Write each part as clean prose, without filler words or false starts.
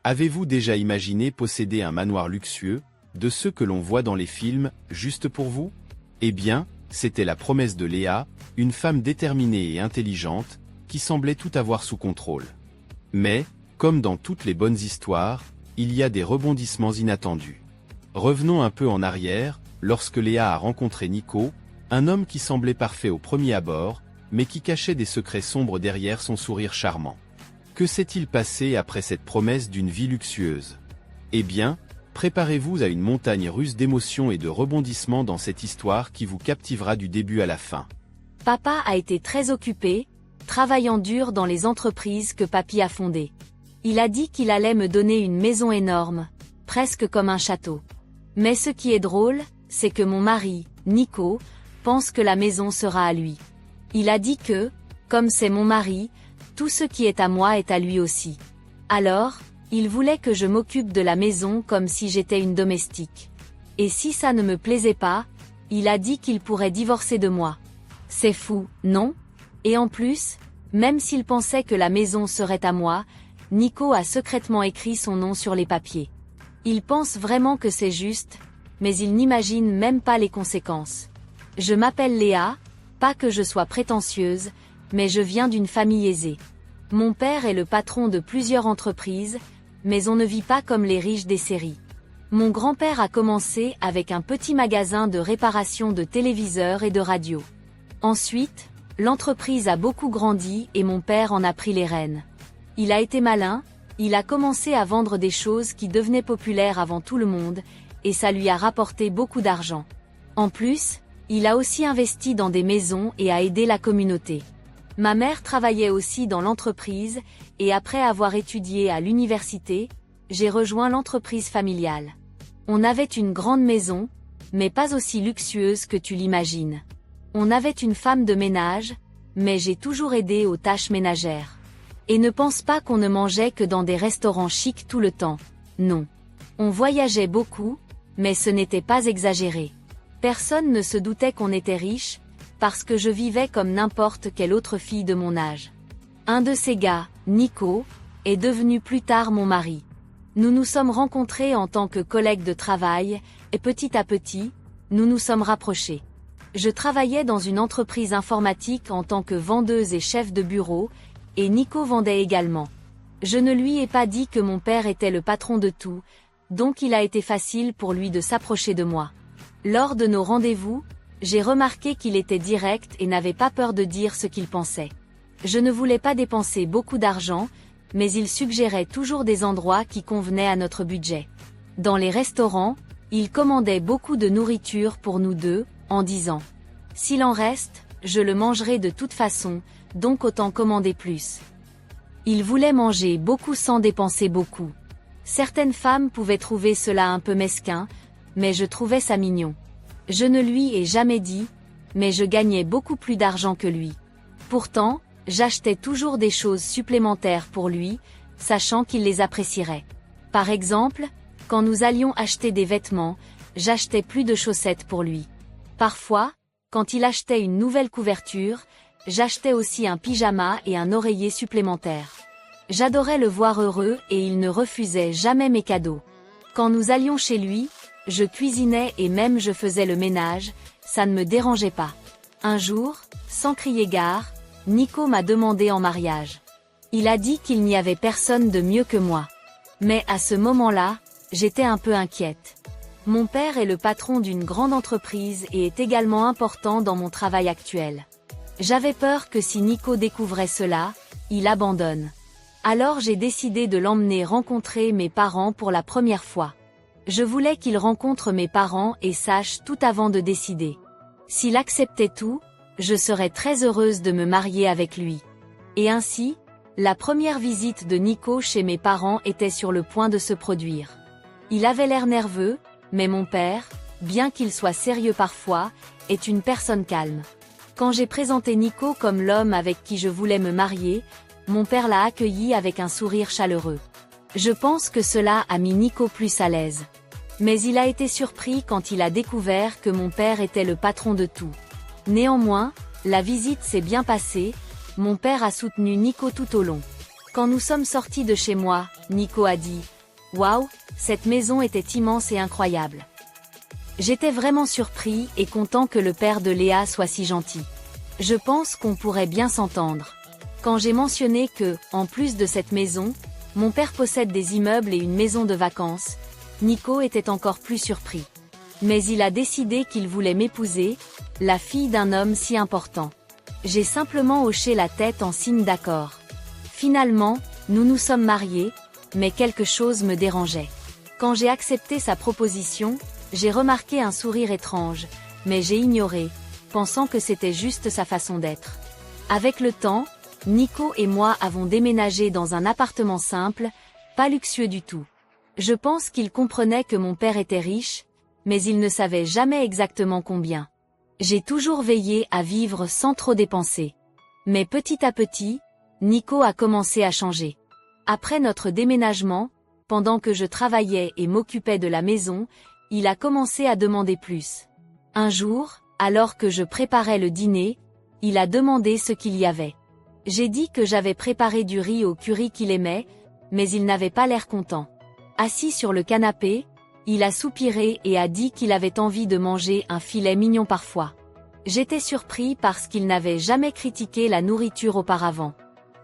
Avez-vous déjà imaginé posséder un manoir luxueux, de ceux que l'on voit dans les films, juste pour vous? Eh bien, c'était la promesse de Léa, une femme déterminée et intelligente, qui semblait tout avoir sous contrôle. Mais, comme dans toutes les bonnes histoires, il y a des rebondissements inattendus. Revenons un peu en arrière, lorsque Léa a rencontré Nico, un homme qui semblait parfait au premier abord, mais qui cachait des secrets sombres derrière son sourire charmant. Que s'est-il passé après cette promesse d'une vie luxueuse? Eh bien, préparez-vous à une montagne russe d'émotions et de rebondissements dans cette histoire qui vous captivera du début à la fin. Papa a été très occupé, travaillant dur dans les entreprises que papy a fondées. Il a dit qu'il allait me donner une maison énorme, presque comme un château. Mais ce qui est drôle, c'est que mon mari, Nico, pense que la maison sera à lui. Il a dit que, comme c'est mon mari, tout ce qui est à moi est à lui aussi. Alors, il voulait que je m'occupe de la maison comme si j'étais une domestique. Et si ça ne me plaisait pas, il a dit qu'il pourrait divorcer de moi. C'est fou, non? Et en plus, même s'il pensait que la maison serait à moi, Nico a secrètement écrit son nom sur les papiers. Il pense vraiment que c'est juste, mais il n'imagine même pas les conséquences. Je m'appelle Léa, pas que je sois prétentieuse, mais je viens d'une famille aisée. Mon père est le patron de plusieurs entreprises, mais on ne vit pas comme les riches des séries. Mon grand-père a commencé avec un petit magasin de réparation de téléviseurs et de radios. Ensuite, l'entreprise a beaucoup grandi et mon père en a pris les rênes. Il a été malin, il a commencé à vendre des choses qui devenaient populaires avant tout le monde, et ça lui a rapporté beaucoup d'argent. En plus, il a aussi investi dans des maisons et a aidé la communauté. Ma mère travaillait aussi dans l'entreprise, et après avoir étudié à l'université, j'ai rejoint l'entreprise familiale. On avait une grande maison, mais pas aussi luxueuse que tu l'imagines. On avait une femme de ménage, mais j'ai toujours aidé aux tâches ménagères. Et ne pense pas qu'on ne mangeait que dans des restaurants chics tout le temps, non. On voyageait beaucoup, mais ce n'était pas exagéré. Personne ne se doutait qu'on était riche, parce que je vivais comme n'importe quelle autre fille de mon âge. Un de ces gars, Nico, est devenu plus tard mon mari. Nous nous sommes rencontrés en tant que collègues de travail, et petit à petit, nous nous sommes rapprochés. Je travaillais dans une entreprise informatique en tant que vendeuse et chef de bureau, et Nico vendait également. Je ne lui ai pas dit que mon père était le patron de tout, donc il a été facile pour lui de s'approcher de moi. Lors de nos rendez-vous, j'ai remarqué qu'il était direct et n'avait pas peur de dire ce qu'il pensait. Je ne voulais pas dépenser beaucoup d'argent, mais il suggérait toujours des endroits qui convenaient à notre budget. Dans les restaurants, il commandait beaucoup de nourriture pour nous deux, en disant « S'il en reste, je le mangerai de toute façon, donc autant commander plus. » Il voulait manger beaucoup sans dépenser beaucoup. Certaines femmes pouvaient trouver cela un peu mesquin, mais je trouvais ça mignon. Je ne lui ai jamais dit, mais je gagnais beaucoup plus d'argent que lui. Pourtant, j'achetais toujours des choses supplémentaires pour lui, sachant qu'il les apprécierait. Par exemple, quand nous allions acheter des vêtements, j'achetais plus de chaussettes pour lui. Parfois, quand il achetait une nouvelle couverture, j'achetais aussi un pyjama et un oreiller supplémentaire. J'adorais le voir heureux et il ne refusait jamais mes cadeaux. Quand nous allions chez lui, je cuisinais et même je faisais le ménage, ça ne me dérangeait pas. Un jour, sans crier gare, Nico m'a demandé en mariage. Il a dit qu'il n'y avait personne de mieux que moi. Mais à ce moment-là, j'étais un peu inquiète. Mon père est le patron d'une grande entreprise et est également important dans mon travail actuel. J'avais peur que si Nico découvrait cela, il abandonne. Alors j'ai décidé de l'emmener rencontrer mes parents pour la première fois. Je voulais qu'il rencontre mes parents et sache tout avant de décider. S'il acceptait tout, je serais très heureuse de me marier avec lui. Et ainsi, la première visite de Nico chez mes parents était sur le point de se produire. Il avait l'air nerveux, mais mon père, bien qu'il soit sérieux parfois, est une personne calme. Quand j'ai présenté Nico comme l'homme avec qui je voulais me marier, mon père l'a accueilli avec un sourire chaleureux. Je pense que cela a mis Nico plus à l'aise. Mais il a été surpris quand il a découvert que mon père était le patron de tout. Néanmoins, la visite s'est bien passée, mon père a soutenu Nico tout au long. Quand nous sommes sortis de chez moi, Nico a dit « Waouh, cette maison était immense et incroyable ». J'étais vraiment surpris et content que le père de Léa soit si gentil. Je pense qu'on pourrait bien s'entendre. Quand j'ai mentionné que, en plus de cette maison, mon père possède des immeubles et une maison de vacances, Nico était encore plus surpris. Mais il a décidé qu'il voulait m'épouser, la fille d'un homme si important. J'ai simplement hoché la tête en signe d'accord. Finalement, nous nous sommes mariés, mais quelque chose me dérangeait. Quand j'ai accepté sa proposition, j'ai remarqué un sourire étrange, mais j'ai ignoré, pensant que c'était juste sa façon d'être. Avec le temps, Nico et moi avons déménagé dans un appartement simple, pas luxueux du tout. Je pense qu'il comprenait que mon père était riche, mais il ne savait jamais exactement combien. J'ai toujours veillé à vivre sans trop dépenser. Mais petit à petit, Nico a commencé à changer. Après notre déménagement, pendant que je travaillais et m'occupais de la maison, il a commencé à demander plus. Un jour, alors que je préparais le dîner, il a demandé ce qu'il y avait. J'ai dit que j'avais préparé du riz au curry qu'il aimait, mais il n'avait pas l'air content. Assis sur le canapé, il a soupiré et a dit qu'il avait envie de manger un filet mignon parfois. J'étais surpris parce qu'il n'avait jamais critiqué la nourriture auparavant.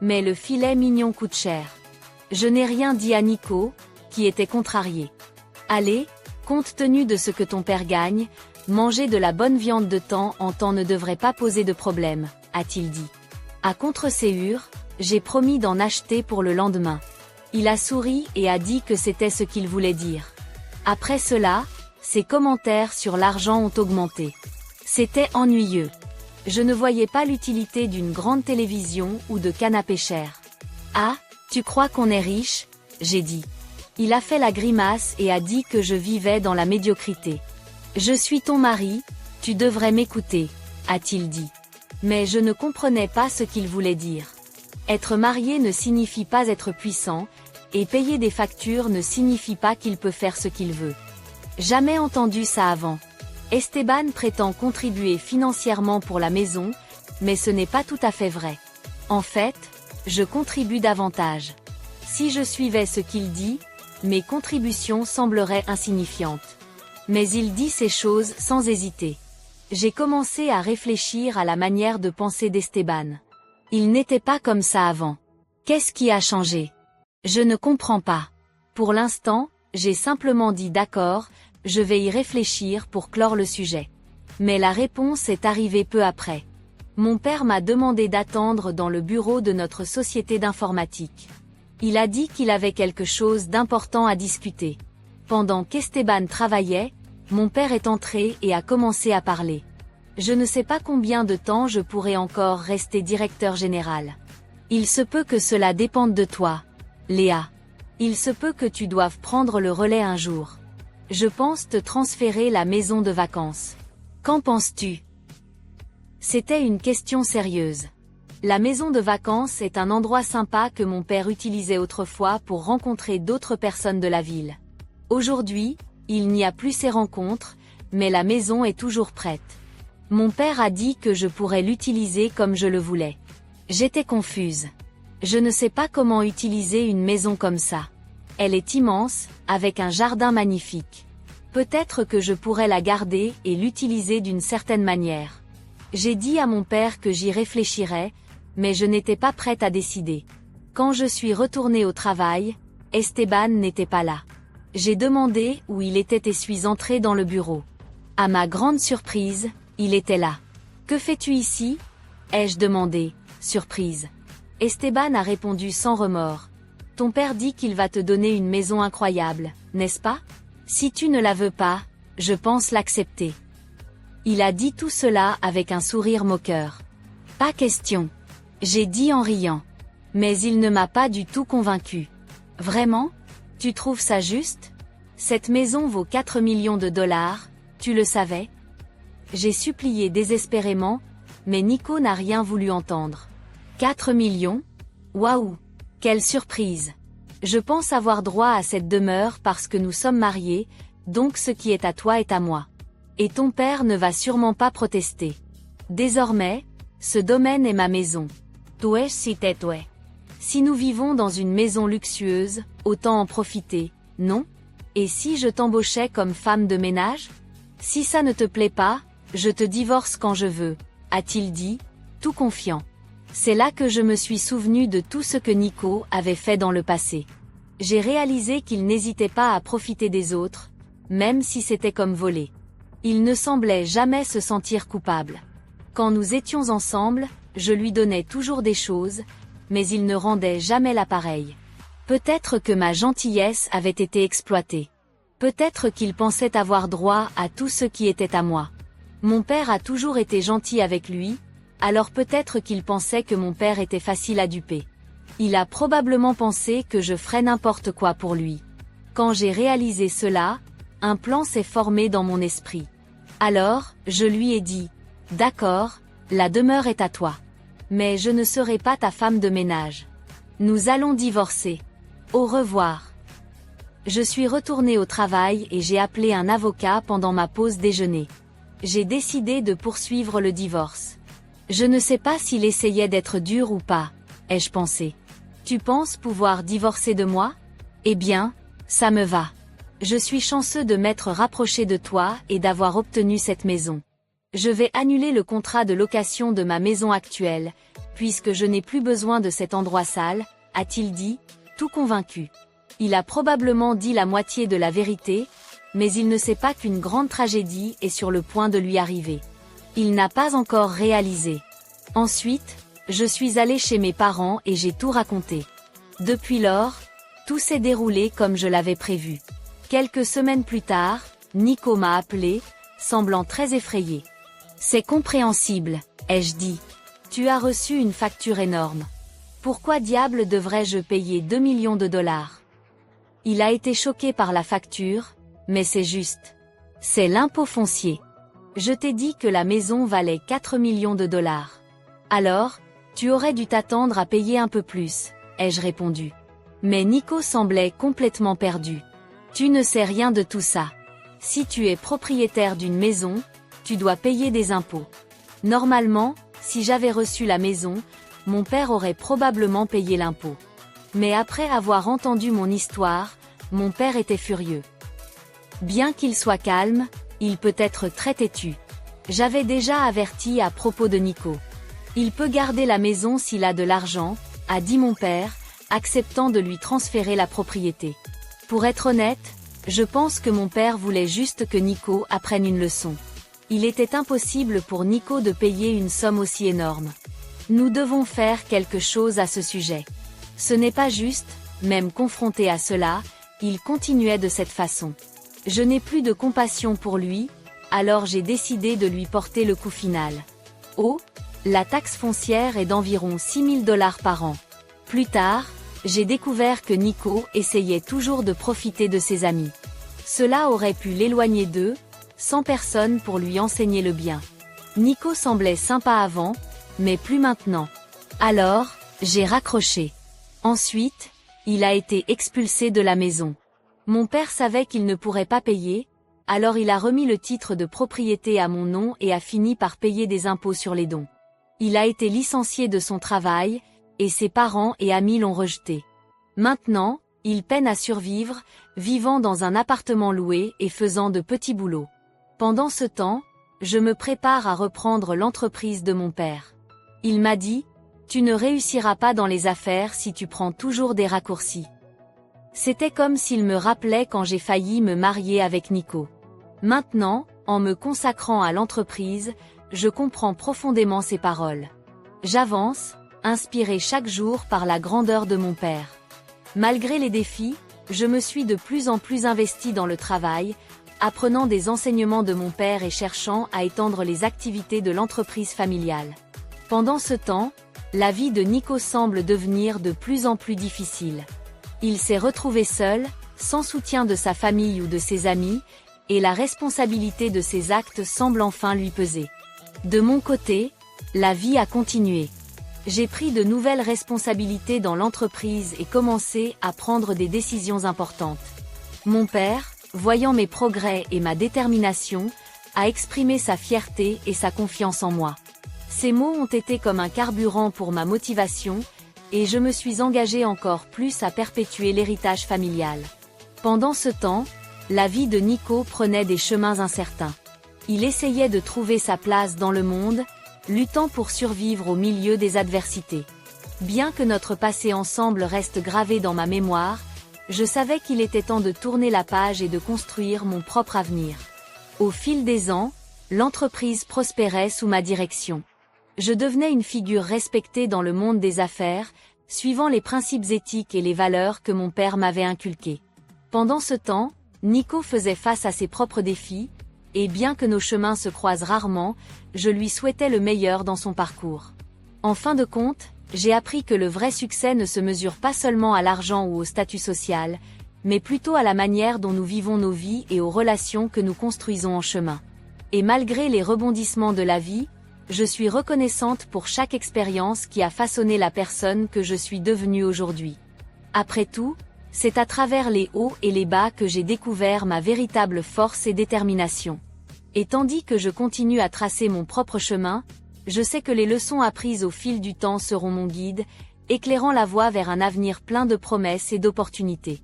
Mais le filet mignon coûte cher. Je n'ai rien dit à Nico, qui était contrarié. Allez, compte tenu de ce que ton père gagne, manger de la bonne viande de temps en temps ne devrait pas poser de problème, a-t-il dit. À contre-séhure, j'ai promis d'en acheter pour le lendemain. Il a souri et a dit que c'était ce qu'il voulait dire. Après cela, ses commentaires sur l'argent ont augmenté. C'était ennuyeux. Je ne voyais pas l'utilité d'une grande télévision ou de canapé cher. Ah, tu crois qu'on est riche? J'ai dit. Il a fait la grimace et a dit que je vivais dans la médiocrité. Je suis ton mari, tu devrais m'écouter, a-t-il dit. Mais je ne comprenais pas ce qu'il voulait dire. Être marié ne signifie pas être puissant, et payer des factures ne signifie pas qu'il peut faire ce qu'il veut. Jamais entendu ça avant. Esteban prétend contribuer financièrement pour la maison, mais ce n'est pas tout à fait vrai. En fait, je contribue davantage. Si je suivais ce qu'il dit, mes contributions sembleraient insignifiantes. Mais il dit ces choses sans hésiter. J'ai commencé à réfléchir à la manière de penser d'Esteban. Il n'était pas comme ça avant. Qu'est-ce qui a changé? Je ne comprends pas. Pour l'instant, j'ai simplement dit d'accord, je vais y réfléchir pour clore le sujet. Mais la réponse est arrivée peu après. Mon père m'a demandé d'attendre dans le bureau de notre société d'informatique. Il a dit qu'il avait quelque chose d'important à discuter. Pendant qu'Esteban travaillait, mon père est entré et a commencé à parler. Je ne sais pas combien de temps je pourrai encore rester directeur général. Il se peut que cela dépende de toi, Léa. Il se peut que tu doives prendre le relais un jour. Je pense te transférer la maison de vacances. Qu'en penses-tu? C'était une question sérieuse. La maison de vacances est un endroit sympa que mon père utilisait autrefois pour rencontrer d'autres personnes de la ville. Aujourd'hui, il n'y a plus ces rencontres, mais la maison est toujours prête. Mon père a dit que je pourrais l'utiliser comme je le voulais. J'étais confuse. Je ne sais pas comment utiliser une maison comme ça. Elle est immense, avec un jardin magnifique. Peut-être que je pourrais la garder et l'utiliser d'une certaine manière. J'ai dit à mon père que j'y réfléchirais, mais je n'étais pas prête à décider. Quand je suis retournée au travail, Esteban n'était pas là. J'ai demandé où il était et suis entrée dans le bureau. À ma grande surprise, il était là. « Que fais-tu ici ?» ai-je demandé, surprise. Esteban a répondu sans remords. « Ton père dit qu'il va te donner une maison incroyable, n'est-ce pas? Si tu ne la veux pas, je pense l'accepter. » Il a dit tout cela avec un sourire moqueur. « Pas question. » J'ai dit en riant. Mais il ne m'a pas du tout convaincu. « Vraiment? Tu trouves ça juste? Cette maison vaut 4 millions de dollars, tu le savais? » J'ai supplié désespérément, mais Nico n'a rien voulu entendre. 4 millions? Waouh! Quelle surprise! Je pense avoir droit à cette demeure parce que nous sommes mariés, donc ce qui est à toi est à moi. Et ton père ne va sûrement pas protester. Désormais, ce domaine est ma maison. Tu es si te tu es. Si nous vivons dans une maison luxueuse, autant en profiter, non? Et si je t'embauchais comme femme de ménage? Si ça ne te plaît pas, je te divorce quand je veux, a-t-il dit, tout confiant. C'est là que je me suis souvenu de tout ce que Nico avait fait dans le passé. J'ai réalisé qu'il n'hésitait pas à profiter des autres, même si c'était comme voler. Il ne semblait jamais se sentir coupable. Quand nous étions ensemble, je lui donnais toujours des choses, mais il ne rendait jamais l'appareil. Peut-être que ma gentillesse avait été exploitée. Peut-être qu'il pensait avoir droit à tout ce qui était à moi. Mon père a toujours été gentil avec lui, alors peut-être qu'il pensait que mon père était facile à duper. Il a probablement pensé que je ferais n'importe quoi pour lui. Quand j'ai réalisé cela, un plan s'est formé dans mon esprit. Alors, je lui ai dit, « D'accord, la demeure est à toi. Mais je ne serai pas ta femme de ménage. Nous allons divorcer. Au revoir. » Je suis retournée au travail et j'ai appelé un avocat pendant ma pause déjeuner. J'ai décidé de poursuivre le divorce. Je ne sais pas s'il essayait d'être dur ou pas, ai-je pensé. Tu penses pouvoir divorcer de moi? Eh bien, ça me va. Je suis chanceux de m'être rapproché de toi et d'avoir obtenu cette maison. Je vais annuler le contrat de location de ma maison actuelle, puisque je n'ai plus besoin de cet endroit sale, a-t-il dit, tout convaincu. Il a probablement dit la moitié de la vérité, mais il ne sait pas qu'une grande tragédie est sur le point de lui arriver. Il n'a pas encore réalisé. Ensuite, je suis allée chez mes parents et j'ai tout raconté. Depuis lors, tout s'est déroulé comme je l'avais prévu. Quelques semaines plus tard, Nico m'a appelé, semblant très effrayé. C'est compréhensible, ai-je dit. Tu as reçu une facture énorme. Pourquoi diable devrais-je payer 2 millions de dollars? Il a été choqué par la facture, mais c'est juste. C'est l'impôt foncier. Je t'ai dit que la maison valait 4 millions de dollars. Alors, tu aurais dû t'attendre à payer un peu plus, ai-je répondu. Mais Nico semblait complètement perdu. Tu ne sais rien de tout ça. Si tu es propriétaire d'une maison, tu dois payer des impôts. Normalement, si j'avais reçu la maison, mon père aurait probablement payé l'impôt. Mais après avoir entendu mon histoire, mon père était furieux. Bien qu'il soit calme, il peut être très têtu. J'avais déjà averti à propos de Nico. Il peut garder la maison s'il a de l'argent, a dit mon père, acceptant de lui transférer la propriété. Pour être honnête, je pense que mon père voulait juste que Nico apprenne une leçon. Il était impossible pour Nico de payer une somme aussi énorme. Nous devons faire quelque chose à ce sujet. Ce n'est pas juste, même confronté à cela, il continuait de cette façon. Je n'ai plus de compassion pour lui, alors j'ai décidé de lui porter le coup final. Oh, la taxe foncière est d'environ 6 000 $ par an. Plus tard, j'ai découvert que Nico essayait toujours de profiter de ses amis. Cela aurait pu l'éloigner d'eux, sans personne pour lui enseigner le bien. Nico semblait sympa avant, mais plus maintenant. Alors, j'ai raccroché. Ensuite, il a été expulsé de la maison. Mon père savait qu'il ne pourrait pas payer, alors il a remis le titre de propriété à mon nom et a fini par payer des impôts sur les dons. Il a été licencié de son travail, et ses parents et amis l'ont rejeté. Maintenant, il peine à survivre, vivant dans un appartement loué et faisant de petits boulots. Pendant ce temps, je me prépare à reprendre l'entreprise de mon père. Il m'a dit, « Tu ne réussiras pas dans les affaires si tu prends toujours des raccourcis. » C'était comme s'il me rappelait quand j'ai failli me marier avec Nico. Maintenant, en me consacrant à l'entreprise, je comprends profondément ses paroles. J'avance, inspiré chaque jour par la grandeur de mon père. Malgré les défis, je me suis de plus en plus investi dans le travail, apprenant des enseignements de mon père et cherchant à étendre les activités de l'entreprise familiale. Pendant ce temps, la vie de Nico semble devenir de plus en plus difficile. Il s'est retrouvé seul, sans soutien de sa famille ou de ses amis, et la responsabilité de ses actes semble enfin lui peser. De mon côté, la vie a continué. J'ai pris de nouvelles responsabilités dans l'entreprise et commencé à prendre des décisions importantes. Mon père, voyant mes progrès et ma détermination, a exprimé sa fierté et sa confiance en moi. Ces mots ont été comme un carburant pour ma motivation, et je me suis engagée encore plus à perpétuer l'héritage familial. Pendant ce temps, la vie de Nico prenait des chemins incertains. Il essayait de trouver sa place dans le monde, luttant pour survivre au milieu des adversités. Bien que notre passé ensemble reste gravé dans ma mémoire, je savais qu'il était temps de tourner la page et de construire mon propre avenir. Au fil des ans, l'entreprise prospérait sous ma direction. Je devenais une figure respectée dans le monde des affaires, suivant les principes éthiques et les valeurs que mon père m'avait inculqués. Pendant ce temps, Nico faisait face à ses propres défis, et bien que nos chemins se croisent rarement, je lui souhaitais le meilleur dans son parcours. En fin de compte, j'ai appris que le vrai succès ne se mesure pas seulement à l'argent ou au statut social, mais plutôt à la manière dont nous vivons nos vies et aux relations que nous construisons en chemin. Et malgré les rebondissements de la vie, je suis reconnaissante pour chaque expérience qui a façonné la personne que je suis devenue aujourd'hui. Après tout, c'est à travers les hauts et les bas que j'ai découvert ma véritable force et détermination. Et tandis que je continue à tracer mon propre chemin, je sais que les leçons apprises au fil du temps seront mon guide, éclairant la voie vers un avenir plein de promesses et d'opportunités.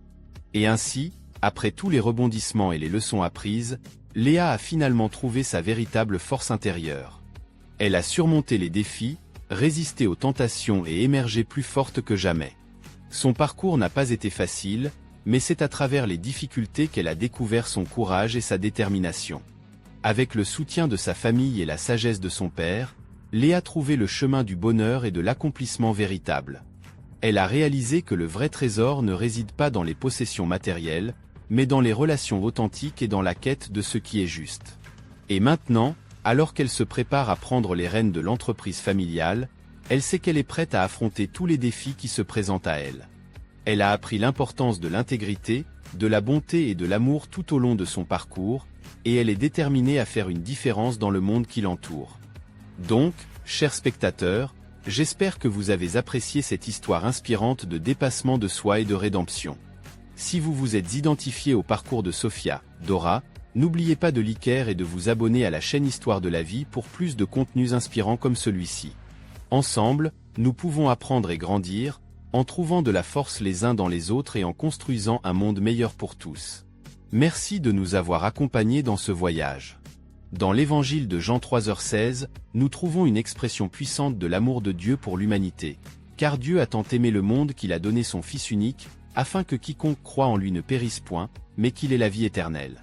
Et ainsi, après tous les rebondissements et les leçons apprises, Léa a finalement trouvé sa véritable force intérieure. Elle a surmonté les défis, résisté aux tentations et émergé plus forte que jamais. Son parcours n'a pas été facile, mais c'est à travers les difficultés qu'elle a découvert son courage et sa détermination. Avec le soutien de sa famille et la sagesse de son père, Léa a trouvé le chemin du bonheur et de l'accomplissement véritable. Elle a réalisé que le vrai trésor ne réside pas dans les possessions matérielles, mais dans les relations authentiques et dans la quête de ce qui est juste. Et maintenant, alors qu'elle se prépare à prendre les rênes de l'entreprise familiale, elle sait qu'elle est prête à affronter tous les défis qui se présentent à elle. Elle a appris l'importance de l'intégrité, de la bonté et de l'amour tout au long de son parcours, et elle est déterminée à faire une différence dans le monde qui l'entoure. Donc, chers spectateurs, j'espère que vous avez apprécié cette histoire inspirante de dépassement de soi et de rédemption. Si vous vous êtes identifié au parcours de Sophia, Dora, n'oubliez pas de liker et de vous abonner à la chaîne Histoire de la vie pour plus de contenus inspirants comme celui-ci. Ensemble, nous pouvons apprendre et grandir, en trouvant de la force les uns dans les autres et en construisant un monde meilleur pour tous. Merci de nous avoir accompagnés dans ce voyage. Dans l'évangile de Jean 3h16, nous trouvons une expression puissante de l'amour de Dieu pour l'humanité. Car Dieu a tant aimé le monde qu'il a donné son Fils unique, afin que quiconque croit en lui ne périsse point, mais qu'il ait la vie éternelle.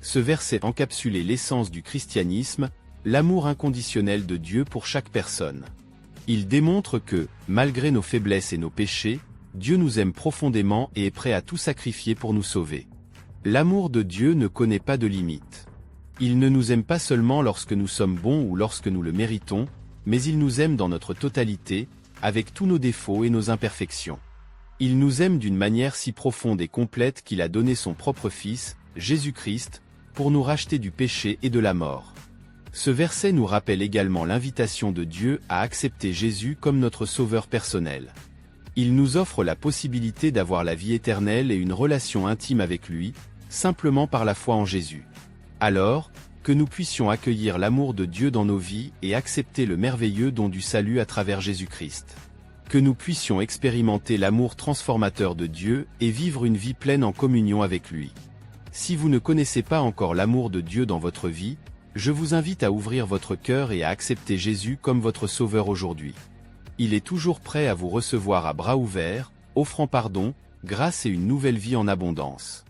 Ce verset encapsulait l'essence du christianisme, l'amour inconditionnel de Dieu pour chaque personne. Il démontre que, malgré nos faiblesses et nos péchés, Dieu nous aime profondément et est prêt à tout sacrifier pour nous sauver. L'amour de Dieu ne connaît pas de limite. Il ne nous aime pas seulement lorsque nous sommes bons ou lorsque nous le méritons, mais il nous aime dans notre totalité, avec tous nos défauts et nos imperfections. Il nous aime d'une manière si profonde et complète qu'il a donné son propre Fils, Jésus-Christ, pour nous racheter du péché et de la mort. Ce verset nous rappelle également l'invitation de Dieu à accepter Jésus comme notre sauveur personnel. Il nous offre la possibilité d'avoir la vie éternelle et une relation intime avec lui, simplement par la foi en Jésus. Alors, que nous puissions accueillir l'amour de Dieu dans nos vies et accepter le merveilleux don du salut à travers Jésus-Christ. Que nous puissions expérimenter l'amour transformateur de Dieu et vivre une vie pleine en communion avec lui. Si vous ne connaissez pas encore l'amour de Dieu dans votre vie, je vous invite à ouvrir votre cœur et à accepter Jésus comme votre sauveur aujourd'hui. Il est toujours prêt à vous recevoir à bras ouverts, offrant pardon, grâce et une nouvelle vie en abondance.